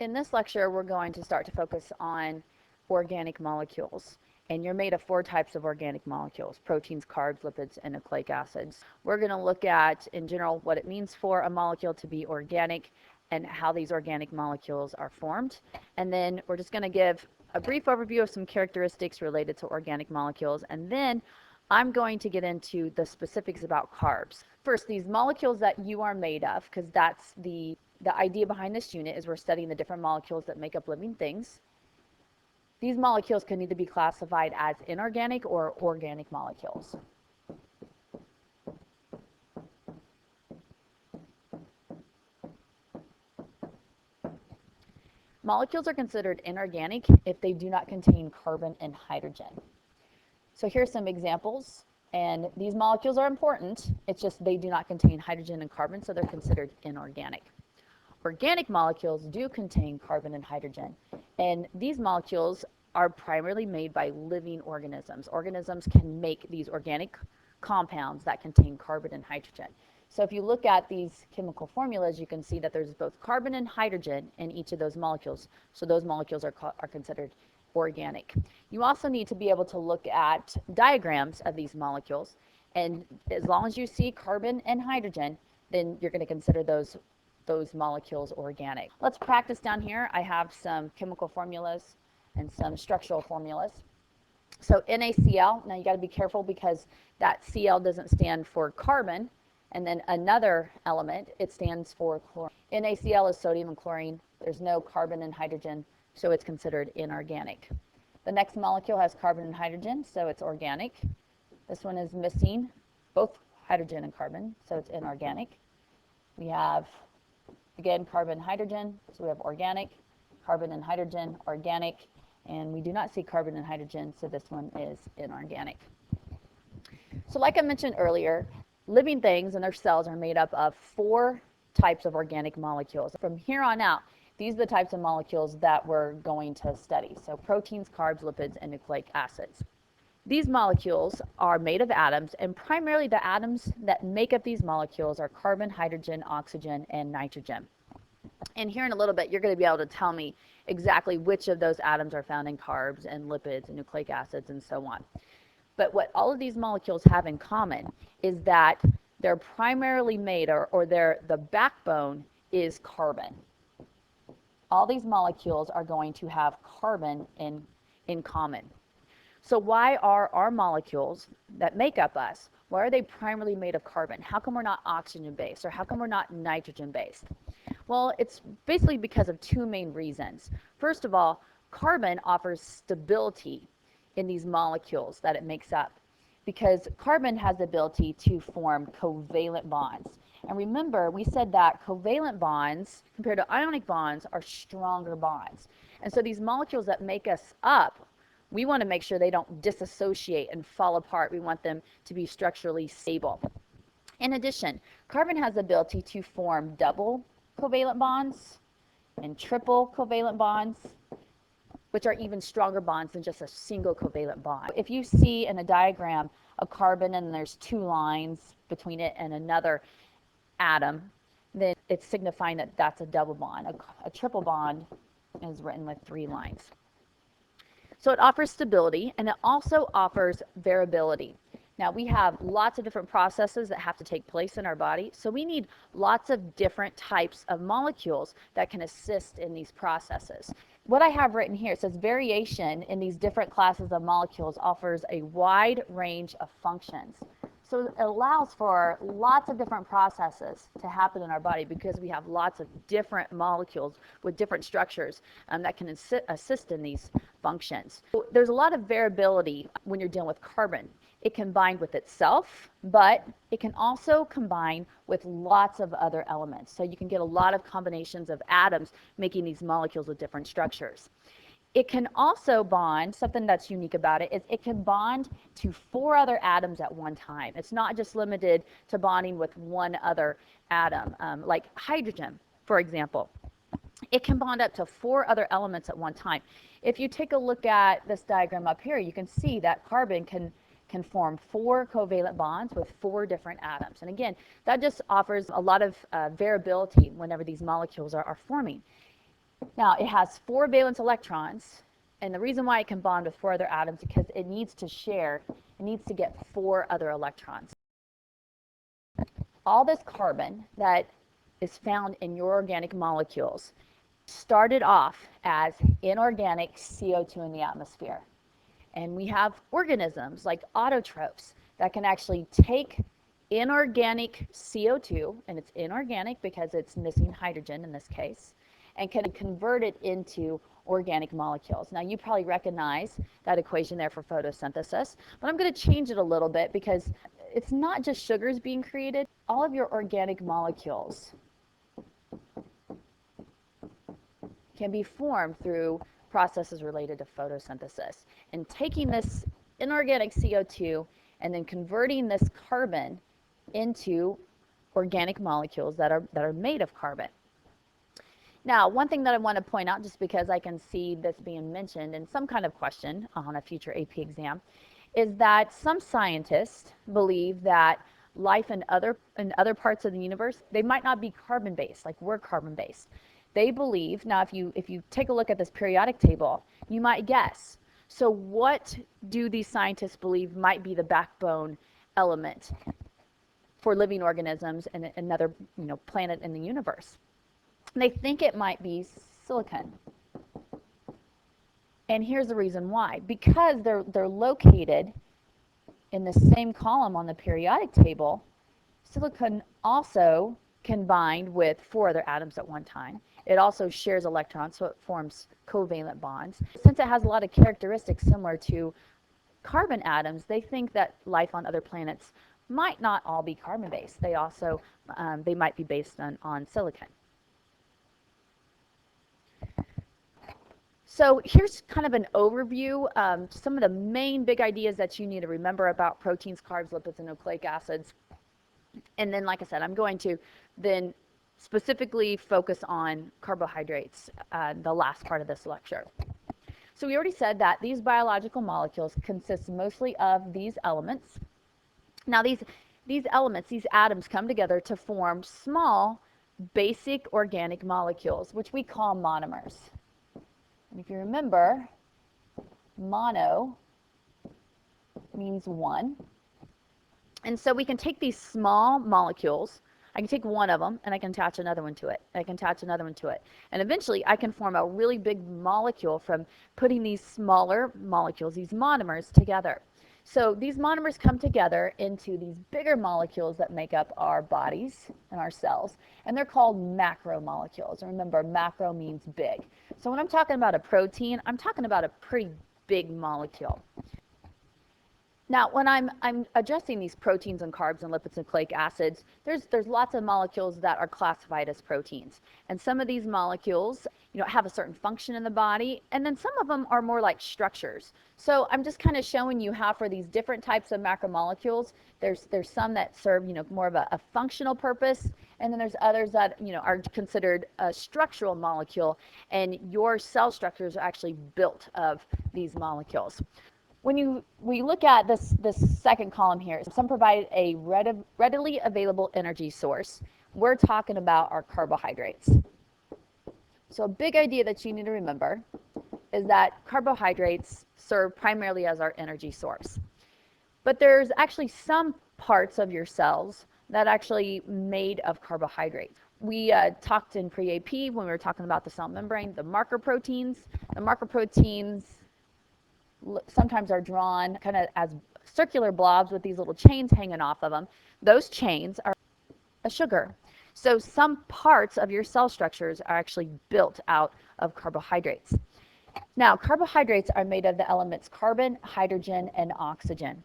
In this lecture, we're going to start to focus on organic molecules. And you're made of 4 types of organic molecules: proteins, carbs, lipids, and nucleic acids. We're going to look at, in general, what it means for a molecule to be organic and how these organic molecules are formed. And then we're just going to give a brief overview of some characteristics related to organic molecules. And then I'm going to get into the specifics about carbs. First, these molecules that you are made of, because that's the idea behind this unit, is we're studying the different molecules that make up living things. These molecules can either be classified as inorganic or organic molecules. Molecules are considered inorganic if they do not contain carbon and hydrogen. So here's some examples, and these molecules are important. It's just they do not contain hydrogen and carbon, so they're considered inorganic. Organic molecules do contain carbon and hydrogen, and these molecules are primarily made by living organisms. Organisms can make these organic compounds that contain carbon and hydrogen. So if you look at these chemical formulas, you can see that there's both carbon and hydrogen in each of those molecules. So those molecules are considered organic. You also need to be able to look at diagrams of these molecules, and as long as you see carbon and hydrogen, then you're going to consider those molecules organic. Let's practice down here. I have some chemical formulas and some structural formulas. So NaCl, now you got to be careful because that Cl doesn't stand for carbon, and then another element, it stands for chlorine. NaCl is sodium and chlorine. There's no carbon and hydrogen, so it's considered inorganic. The next molecule has carbon and hydrogen, so it's organic. This one is missing both hydrogen and carbon, so it's inorganic. We have, again, carbon and hydrogen, so we have organic, carbon and hydrogen, organic, and we do not see carbon and hydrogen, so this one is inorganic. So like I mentioned earlier, living things and their cells are made up of 4 types of organic molecules. From here on out, these are the types of molecules that we're going to study. So proteins, carbs, lipids, and nucleic acids. These molecules are made of atoms, and primarily the atoms that make up these molecules are carbon, hydrogen, oxygen, and nitrogen. And here in a little bit, you're going to be able to tell me exactly which of those atoms are found in carbs and lipids and nucleic acids and so on. But what all of these molecules have in common is that they're primarily made, or the backbone is carbon. All these molecules are going to have carbon in common. So why are our molecules that make up us, why are they primarily made of carbon? How come we're not oxygen-based, or how come we're not nitrogen-based? Well, it's basically because of 2 main reasons. First of all, carbon offers stability in these molecules that it makes up, because carbon has the ability to form covalent bonds. And remember, we said that covalent bonds, compared to ionic bonds, are stronger bonds. And so these molecules that make us up, we want to make sure they don't disassociate and fall apart. We want them to be structurally stable. In addition, carbon has the ability to form double covalent bonds and triple covalent bonds, which are even stronger bonds than just a single covalent bond. If you see in a diagram a carbon and there's 2 lines between it and another atom, then it's signifying that that's a double bond. A triple bond is written with 3 lines. So it offers stability, and it also offers variability. Now, we have lots of different processes that have to take place in our body, so we need lots of different types of molecules that can assist in these processes. What I have written here, it says variation in these different classes of molecules offers a wide range of functions. So it allows for lots of different processes to happen in our body because we have lots of different molecules with different structures that can assist in these functions. So there's a lot of variability when you're dealing with carbon. It can bind with itself, but it can also combine with lots of other elements. So you can get a lot of combinations of atoms making these molecules with different structures. It can also bond, something that's unique about it is it can bond to 4 other atoms at one time. It's not just limited to bonding with one other atom, like hydrogen, for example. It can bond up to 4 other elements at one time. If you take a look at this diagram up here, you can see that carbon can form 4 covalent bonds with 4 different atoms. And again, that just offers a lot of variability whenever these molecules are forming. Now, it has 4 valence electrons, and the reason why it can bond with 4 other atoms is because it needs to share, it needs to get 4 other electrons. All this carbon that is found in your organic molecules started off as inorganic CO2 in the atmosphere. And we have organisms like autotrophs that can actually take inorganic CO2, and it's inorganic because it's missing hydrogen in this case, and can convert it into organic molecules. Now, you probably recognize that equation there for photosynthesis, but I'm going to change it a little bit because it's not just sugars being created. All of your organic molecules can be formed through processes related to photosynthesis. And taking this inorganic CO2 and then converting this carbon into organic molecules that are made of carbon. Now, one thing that I want to point out, just because I can see this being mentioned in some kind of question on a future AP exam, is that some scientists believe that life in other parts of the universe, they might not be carbon-based, like we're carbon-based. They believe, now if you take a look at this periodic table, you might guess, so what do these scientists believe might be the backbone element for living organisms in another planet in the universe? And they think it might be silicon. And here's the reason why. Because they're located in the same column on the periodic table, silicon also can bind with 4 other atoms at one time. It also shares electrons, so it forms covalent bonds. Since it has a lot of characteristics similar to carbon atoms, they think that life on other planets might not all be carbon-based. They also they might be based on silicon. So here's kind of an overview, some of the main big ideas that you need to remember about proteins, carbs, lipids, and nucleic acids. And then, like I said, I'm going to then specifically focus on carbohydrates, the last part of this lecture. So we already said that these biological molecules consist mostly of these elements. Now these elements, these atoms come together to form small, basic organic molecules, which we call monomers. And if you remember, mono means one. And so we can take these small molecules, I can take one of them and I can attach another one to it. I can attach another one to it. And eventually I can form a really big molecule from putting these smaller molecules, these monomers, together. So these monomers come together into these bigger molecules that make up our bodies and our cells, and they're called macromolecules. And remember, macro means big. So when I'm talking about a protein, I'm talking about a pretty big molecule. Now, when I'm addressing these proteins and carbs and lipids and nucleic acids, there's lots of molecules that are classified as proteins. And some of these molecules, have a certain function in the body, and then some of them are more like structures. So I'm just kind of showing you how for these different types of macromolecules, there's some that serve, more of a functional purpose, and then there's others that, are considered a structural molecule, and your cell structures are actually built of these molecules. When we look at this second column here, some provide a readily available energy source. We're talking about our carbohydrates. So a big idea that you need to remember is that carbohydrates serve primarily as our energy source. But there's actually some parts of your cells that are actually made of carbohydrates. We talked in pre-AP when we were talking about the cell membrane, the marker proteins. The marker proteins sometimes are drawn kind of as circular blobs with these little chains hanging off of them. Those chains are a sugar. So some parts of your cell structures are actually built out of carbohydrates. Now, carbohydrates are made of the elements carbon, hydrogen, and oxygen.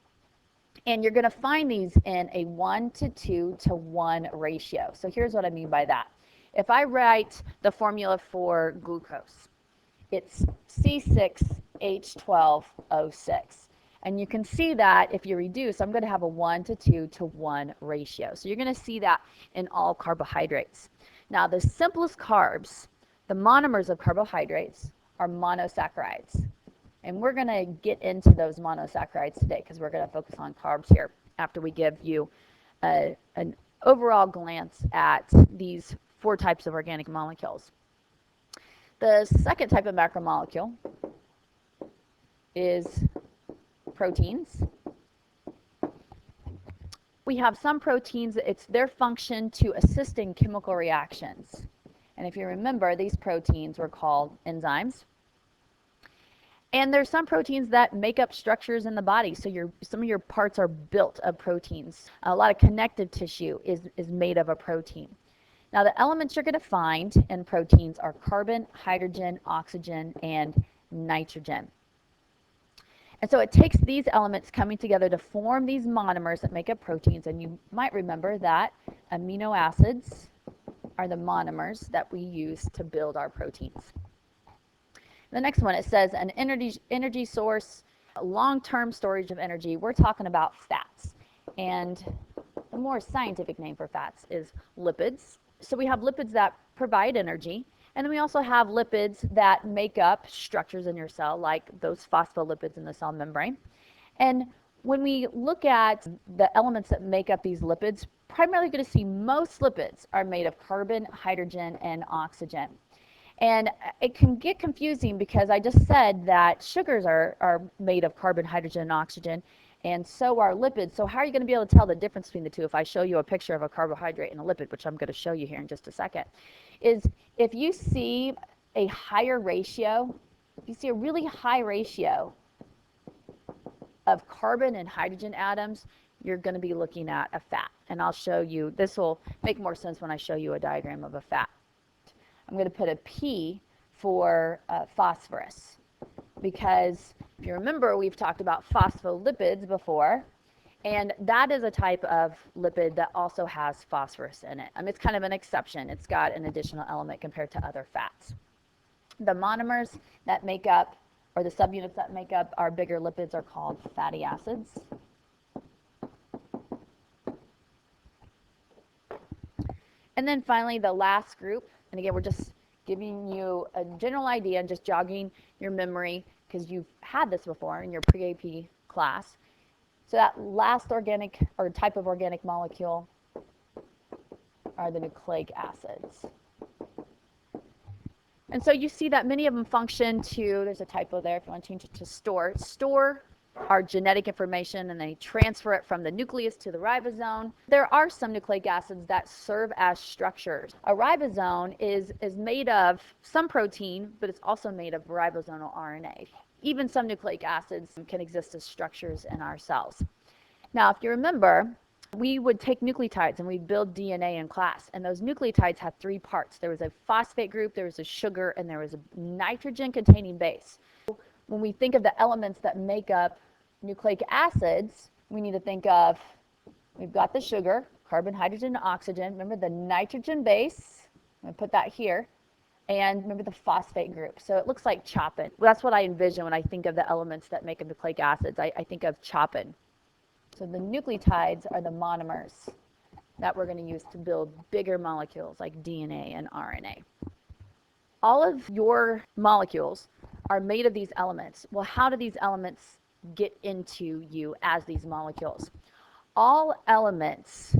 And you're going to find these in a 1:2:1 ratio. So here's what I mean by that. If I write the formula for glucose, it's C6H12O6. And you can see that if you reduce, I'm going to have a 1:2:1 ratio. So you're going to see that in all carbohydrates. Now, the simplest carbs, the monomers of carbohydrates, are monosaccharides. And we're going to get into those monosaccharides today because we're going to focus on carbs here after we give you an overall glance at these 4 types of organic molecules. The second type of macromolecule is proteins. We have some proteins, it's their function to assist in chemical reactions. And if you remember, these proteins were called enzymes. And there's some proteins that make up structures in the body. So some of your parts are built of proteins. A lot of connective tissue is made of a protein. Now, the elements you're going to find in proteins are carbon, hydrogen, oxygen, and nitrogen. And so it takes these elements coming together to form these monomers that make up proteins. And you might remember that amino acids are the monomers that we use to build our proteins. The next one, it says an energy source, long-term storage of energy. We're talking about fats. And the more scientific name for fats is lipids. So we have lipids that provide energy. And then we also have lipids that make up structures in your cell, like those phospholipids in the cell membrane. And when we look at the elements that make up these lipids, primarily going to see most lipids are made of carbon, hydrogen, and oxygen. And it can get confusing because I just said that sugars are made of carbon, hydrogen, and oxygen, and so are lipids. So how are you going to be able to tell the difference between the two if I show you a picture of a carbohydrate and a lipid, which I'm going to show you here in just a second, is if you see a higher ratio, if you see a really high ratio of carbon and hydrogen atoms, you're going to be looking at a fat. And I'll show you, this will make more sense when I show you a diagram of a fat. I'm going to put a P for phosphorus, because if you remember, we've talked about phospholipids before, and that is a type of lipid that also has phosphorus in it. It's kind of an exception. It's got an additional element compared to other fats. The monomers that make up, or the subunits that make up our bigger lipids, are called fatty acids. And then finally, the last group, and again, we're just giving you a general idea and just jogging your memory because you've had this before in your pre-AP class. So that last organic or type of organic molecule are the nucleic acids. And so you see that many of them function to, there's a typo there if you want to change it to store our genetic information, and they transfer it from the nucleus to the ribosome. There are some nucleic acids that serve as structures. A ribosome is made of some protein, but it's also made of ribosomal RNA. Even some nucleic acids can exist as structures in our cells. Now, if you remember, we would take nucleotides and we'd build DNA in class, and those nucleotides had three parts. There was a phosphate group, there was a sugar, and there was a nitrogen-containing base. When we think of the elements that make up nucleic acids, we need to think of, we've got the sugar, carbon, hydrogen, and oxygen. Remember the nitrogen base, I'm going to put that here, and remember the phosphate group. So it looks like chopping. Well, that's what I envision when I think of the elements that make up nucleic acids. I think of chopping. So the nucleotides are the monomers that we're going to use to build bigger molecules like DNA and RNA. All of your molecules are made of these elements. Well, how do these elements get into you as these molecules? All elements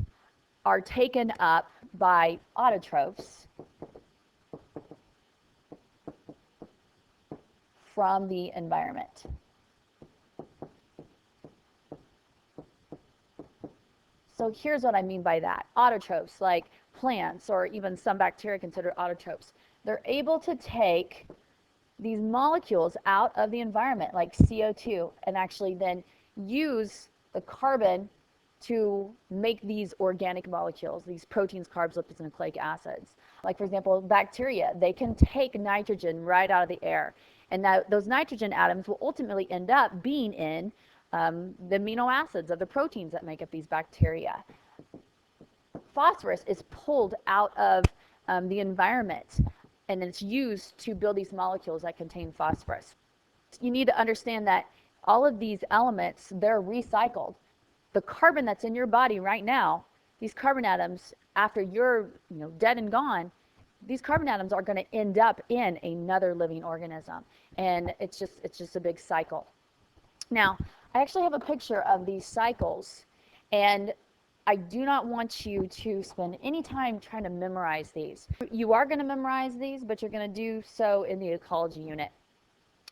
are taken up by autotrophs from the environment. So here's what I mean by that. Autotrophs, like plants or even some bacteria considered autotrophs, they're able to take these molecules out of the environment, like CO2, and actually then use the carbon to make these organic molecules, these proteins, carbs, lipids, and nucleic acids. Like, for example, bacteria, they can take nitrogen right out of the air. And that, those nitrogen atoms will ultimately end up being in the amino acids of the proteins that make up these bacteria. Phosphorus is pulled out of the environment, and it's used to build these molecules that contain phosphorus. You need to understand that all of these elements, they're recycled. The carbon that's in your body right now, these carbon atoms, after you're dead and gone, these carbon atoms are going to end up in another living organism. And it's just a big cycle. Now, I actually have a picture of these cycles, and I do not want you to spend any time trying to memorize these. You are going to memorize these, but you're going to do so in the ecology unit.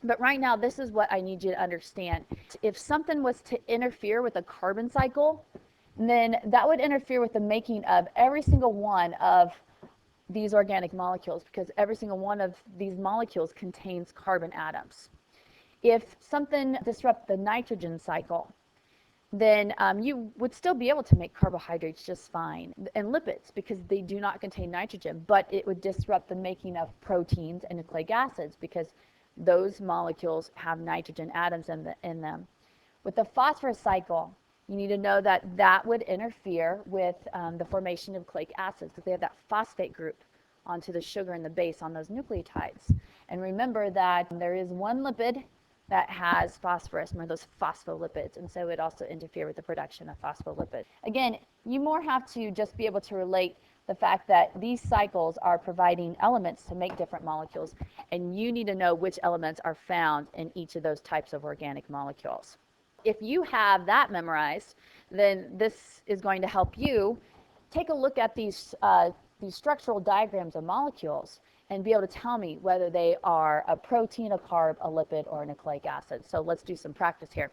But right now, this is what I need you to understand. If something was to interfere with the carbon cycle, then that would interfere with the making of every single one of these organic molecules, because every single one of these molecules contains carbon atoms. If something disrupts the nitrogen cycle, then you would still be able to make carbohydrates just fine, and lipids, because they do not contain nitrogen, but it would disrupt the making of proteins and nucleic acids, because those molecules have nitrogen atoms in them. With the phosphorus cycle, you need to know that that would interfere with the formation of nucleic acids, because they have that phosphate group onto the sugar and the base on those nucleotides. And remember that there is one lipid that has phosphorus, remember those phospholipids, and so it also interfere with the production of phospholipids. Again, you more have to just be able to relate the fact that these cycles are providing elements to make different molecules, and you need to know which elements are found in each of those types of organic molecules. If you have that memorized, then this is going to help you take a look at these structural diagrams of molecules and be able to tell me whether they are a protein, a carb, a lipid, or a nucleic acid. So let's do some practice here.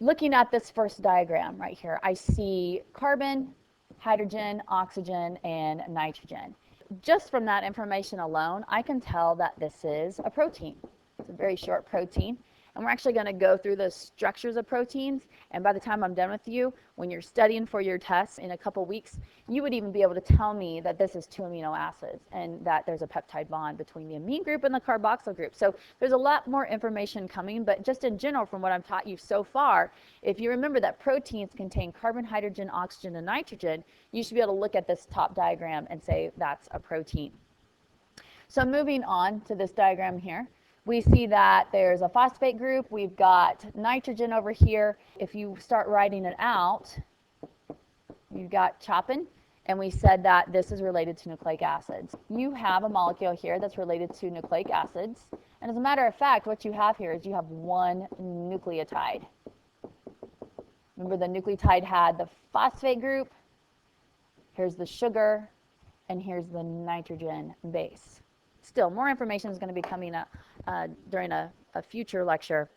Looking at this first diagram right here, I see carbon, hydrogen, oxygen, and nitrogen. Just from that information alone, I can tell that this is a protein. It's a very short protein. And we're actually going to go through the structures of proteins, and by the time I'm done with you, when you're studying for your tests in a couple weeks, you would even be able to tell me that this is 2 amino acids and that there's a peptide bond between the amine group and the carboxyl group. So there's a lot more information coming, but just in general from what I've taught you so far, if you remember that proteins contain carbon, hydrogen, oxygen, and nitrogen, you should be able to look at this top diagram and say that's a protein. So moving on to this diagram here, we see that there's a phosphate group. We've got nitrogen over here. If you start writing it out, you've got chopping, and we said that this is related to nucleic acids. You have a molecule here that's related to nucleic acids, and as a matter of fact, what you have here is you have one nucleotide. Remember, the nucleotide had the phosphate group, here's the sugar, and here's the nitrogen base. Still, more information is going to be coming up during a future lecture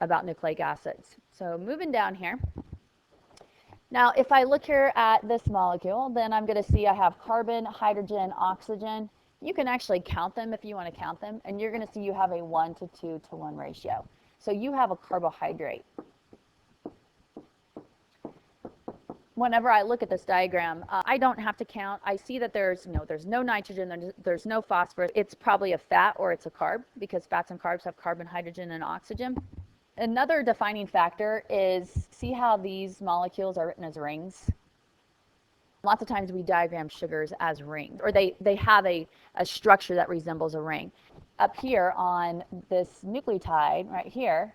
about nucleic acids. So moving down here. Now, if I look here at this molecule, then I'm going to see I have carbon, hydrogen, oxygen. You can actually count them if you want to count them, and you're going to see you have a 1 to 2 to 1 ratio. So you have a carbohydrate. Whenever I look at this diagram, I don't have to count. I see that there's no nitrogen, there's no phosphorus. It's probably a fat or it's a carb, because fats and carbs have carbon, hydrogen, and oxygen. Another defining factor is, see how these molecules are written as rings? Lots of times we diagram sugars as rings, or they have a structure that resembles a ring. Up here on this nucleotide right here,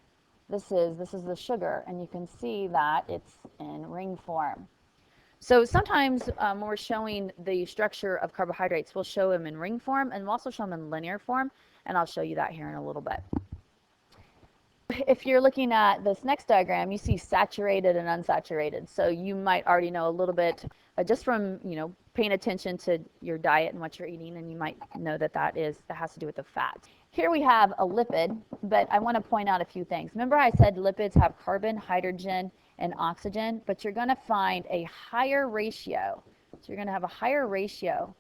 this is the sugar, and you can see that it's in ring form. So sometimes when we're showing the structure of carbohydrates, we'll show them in ring form, and we'll also show them in linear form, and I'll show you that here in a little bit. If you're looking at this next diagram, you see saturated and unsaturated. So you might already know a little bit just from paying attention to your diet and what you're eating, and you might know that that has to do with the fat. Here we have a lipid, but I want to point out a few things. Remember I said lipids have carbon, hydrogen, and oxygen, but you're going to find a higher ratio. So you're going to have a higher ratio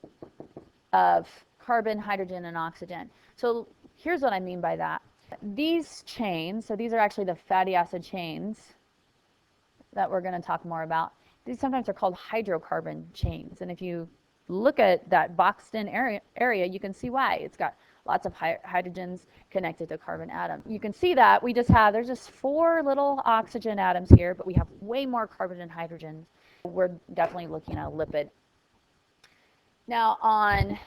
of carbon, hydrogen, and oxygen. So here's what I mean by that. These chains, so these are actually the fatty acid chains that we're going to talk more about. These sometimes are called hydrocarbon chains, and if you look at that boxed in area, you can see why. It's got lots of hydrogens connected to carbon atoms. You can see that there's just 4 little oxygen atoms here, but we have way more carbon and hydrogen. We're definitely looking at a lipid. Now on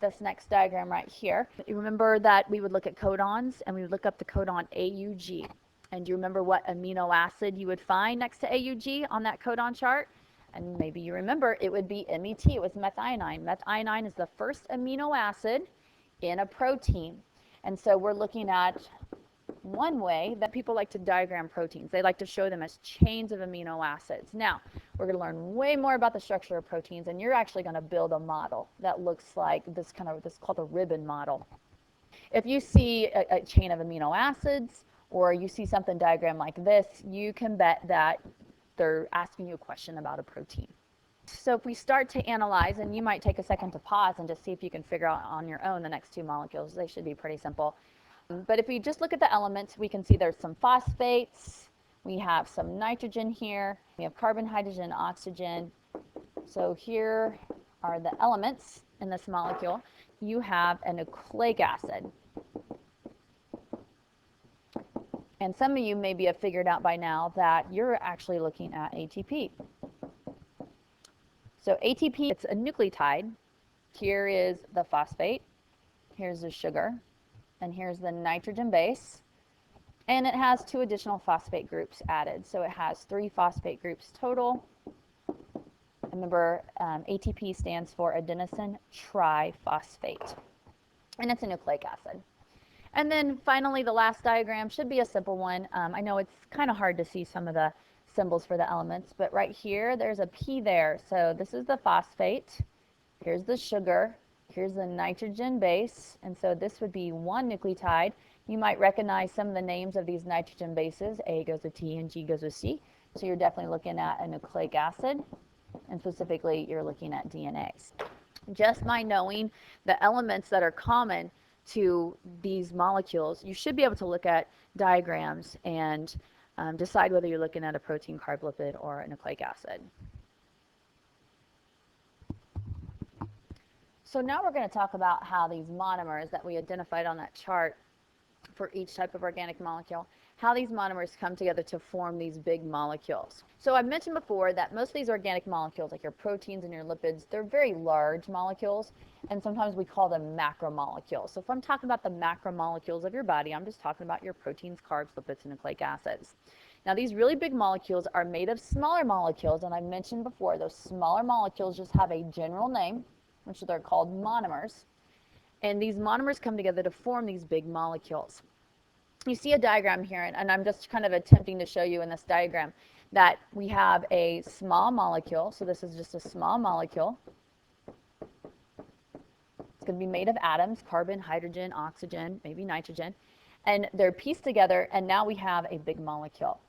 this next diagram right here, you remember that we would look at codons, and we would look up the codon AUG. And do you remember what amino acid you would find next to AUG on that codon chart? And maybe you remember it would be MET, it was methionine. Methionine is the first amino acid in a protein. And so we're looking at one way that people like to diagram proteins. They like to show them as chains of amino acids. Now, we're going to learn way more about the structure of proteins, and you're actually going to build a model that looks like this called a ribbon model. If you see a chain of amino acids, or you see something diagrammed like this, you can bet that they're asking you a question about a protein. So if we start to analyze, and you might take a second to pause and just see if you can figure out on your own the next two molecules. They should be pretty simple. But if we just look at the elements, we can see there's some phosphates, we have some nitrogen here, we have carbon, hydrogen, oxygen. So here are the elements in this molecule. You have a nucleic acid. And some of you maybe have figured out by now that you're actually looking at ATP. So ATP, it's a nucleotide. Here is the phosphate, here's the sugar, and here's the nitrogen base. And it has two additional phosphate groups added. So it has 3 phosphate groups total. Remember, ATP stands for adenosine triphosphate. And it's a nucleic acid. And then finally, the last diagram should be a simple one. I know it's kind of hard to see some of the symbols for the elements, but right here, there's a P there. So this is the phosphate. Here's the sugar. Here's the nitrogen base. And so this would be one nucleotide. You might recognize some of the names of these nitrogen bases. A goes with T and G goes with C. So you're definitely looking at a nucleic acid. And specifically, you're looking at DNA. Just by knowing the elements that are common to these molecules, you should be able to look at diagrams and decide whether you're looking at a protein, carb, lipid, or a nucleic acid. So now we're going to talk about how these monomers that we identified on that chart for each type of organic molecule, how these monomers come together to form these big molecules. So I mentioned before that most of these organic molecules, like your proteins and your lipids, they're very large molecules, and sometimes we call them macromolecules. So if I'm talking about the macromolecules of your body, I'm just talking about your proteins, carbs, lipids, and nucleic acids. Now these really big molecules are made of smaller molecules, and I mentioned before, those smaller molecules just have a general name, which they're called monomers. And these monomers come together to form these big molecules. You see a diagram here, and I'm just kind of attempting to show you in this diagram that we have a small molecule. So this is just a small molecule. It's going to be made of atoms, carbon, hydrogen, oxygen, maybe nitrogen. And they're pieced together, and now we have a big molecule.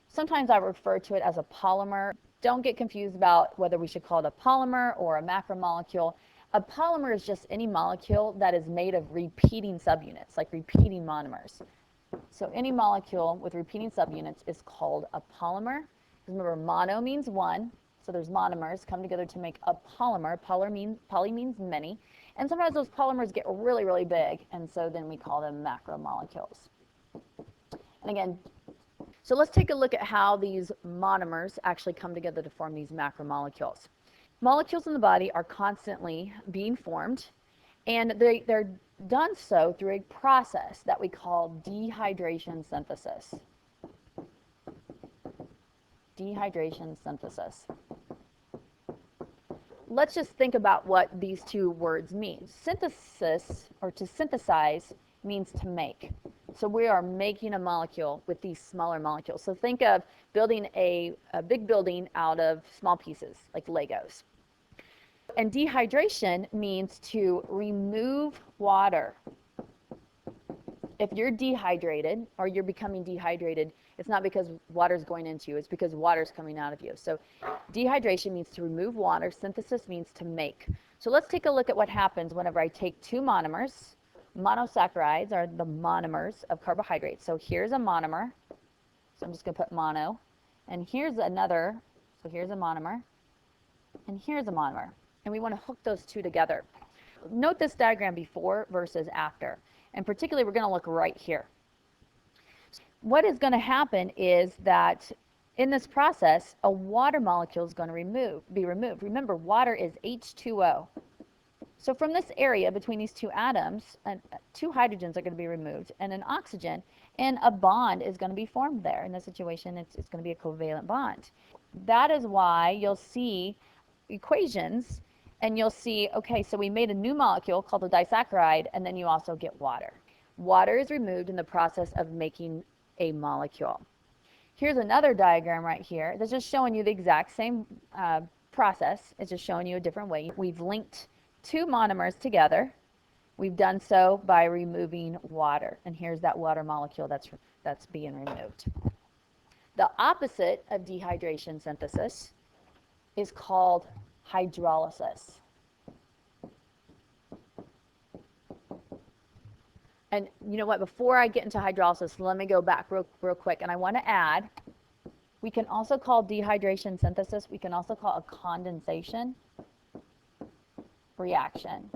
Sometimes I refer to it as a polymer. Don't get confused about whether we should call it a polymer or a macromolecule. A polymer is just any molecule that is made of repeating subunits, like repeating monomers. So any molecule with repeating subunits is called a polymer. Remember, mono means one, so there's monomers come together to make a polymer. Poly means many. And sometimes those polymers get really, really big, and so then we call them macromolecules. And again, so let's take a look at how these monomers actually come together to form these macromolecules. Molecules in the body are constantly being formed, and they're done so through a process that we call dehydration synthesis. Dehydration synthesis. Let's just think about what these two words mean. Synthesis, or to synthesize, means to make. So we are making a molecule with these smaller molecules. So think of building a big building out of small pieces, like Legos. And dehydration means to remove water. If you're dehydrated, or you're becoming dehydrated, it's not because water's going into you, it's because water's coming out of you. So dehydration means to remove water. Synthesis means to make. So let's take a look at what happens whenever I take two monomers. Monosaccharides are the monomers of carbohydrates. So here's a monomer. So I'm just going to put mono. And here's another. So here's a monomer. And here's a monomer. And we want to hook those two together. Note this diagram before versus after. And particularly, we're going to look right here. What is going to happen is that in this process, a water molecule is going to be removed. Remember, water is H2O. So from this area between these two atoms, two hydrogens are going to be removed, and an oxygen, and a bond is going to be formed there. In this situation, it's going to be a covalent bond. That is why you'll see equations, and you'll see, okay, so we made a new molecule called a disaccharide, and then you also get water. Water is removed in the process of making a molecule. Here's another diagram right here that's just showing you the exact same process. It's just showing you a different way. We've linked two monomers together. We've done so by removing water. And here's that water molecule that's being removed. The opposite of dehydration synthesis is called hydrolysis. And you know what, before I get into hydrolysis, let me go back real quick. And I want to add, we can also call dehydration synthesis, we can also call a condensation reaction.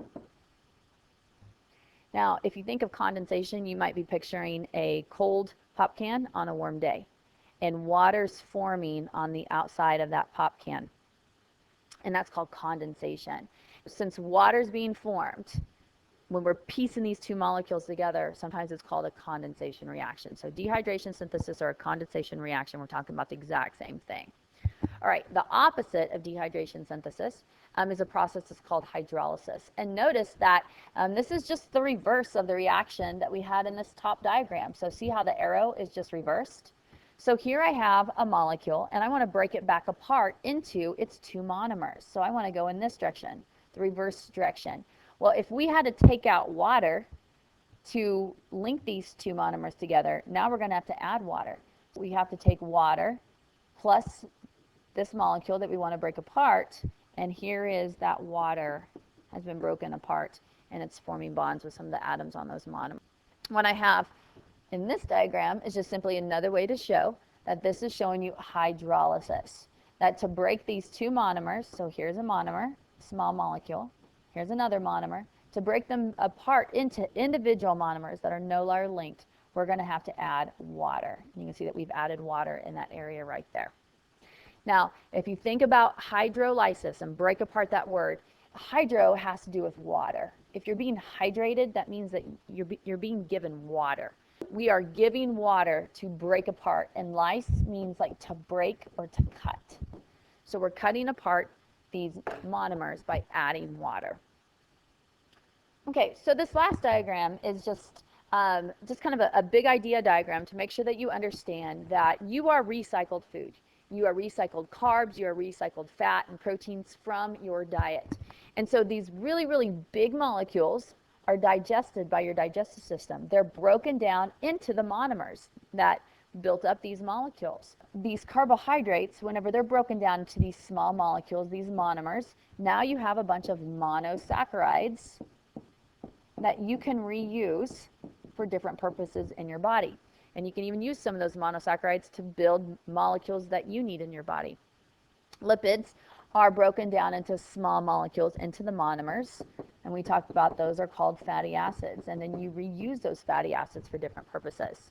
Now, if you think of condensation, you might be picturing a cold pop can on a warm day, and water's forming on the outside of that pop can. And that's called condensation. Since water's being formed, when we're piecing these two molecules together, sometimes it's called a condensation reaction. So dehydration synthesis or a condensation reaction, we're talking about the exact same thing. All right, the opposite of dehydration synthesis is a process that's called hydrolysis. And notice that this is just the reverse of the reaction that we had in this top diagram. So see how the arrow is just reversed? So here I have a molecule, and I want to break it back apart into its two monomers. So I want to go in this direction, the reverse direction. Well, if we had to take out water to link these two monomers together, now we're going to have to add water. We have to take water plus this molecule that we want to break apart, and here is that water has been broken apart, and it's forming bonds with some of the atoms on those monomers. What I have in this diagram is just simply another way to show that this is showing you hydrolysis. That to break these two monomers, so here's a monomer, small molecule, here's another monomer, to break them apart into individual monomers that are no longer linked, we're going to have to add water. You can see that we've added water in that area right there. Now, if you think about hydrolysis and break apart that word, hydro has to do with water. If you're being hydrated, that means that you're being given water. We are giving water to break apart, and lyse means like to break or to cut. So we're cutting apart these monomers by adding water. Okay, so this last diagram is just kind of a big idea diagram to make sure that you understand that you are recycled food. You are recycled carbs, you are recycled fat and proteins from your diet. And so these really, really big molecules are digested by your digestive system. They're broken down into the monomers that built up these molecules. These carbohydrates, whenever they're broken down into these small molecules, these monomers, now you have a bunch of monosaccharides that you can reuse for different purposes in your body. And you can even use some of those monosaccharides to build molecules that you need in your body. Lipids are broken down into small molecules into the monomers, and we talked about those are called fatty acids, and then you reuse those fatty acids for different purposes.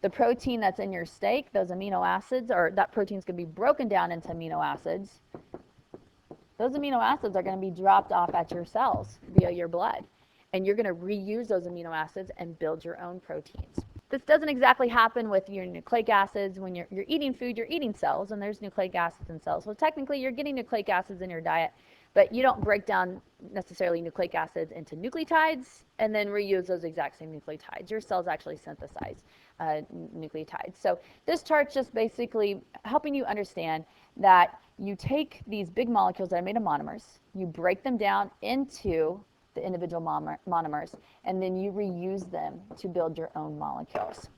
The protein that's in your steak, those amino acids, or that protein's going to be broken down into amino acids. Those amino acids are going to be dropped off at your cells via your blood, and you're going to reuse those amino acids and build your own proteins. This doesn't exactly happen with your nucleic acids. When you're eating food, you're eating cells, and there's nucleic acids in cells. So technically, you're getting nucleic acids in your diet, but you don't break down necessarily nucleic acids into nucleotides and then reuse those exact same nucleotides. Your cells actually synthesize nucleotides. So this chart's just basically helping you understand that you take these big molecules that are made of monomers, you break them down into the individual monomers, and then you reuse them to build your own molecules.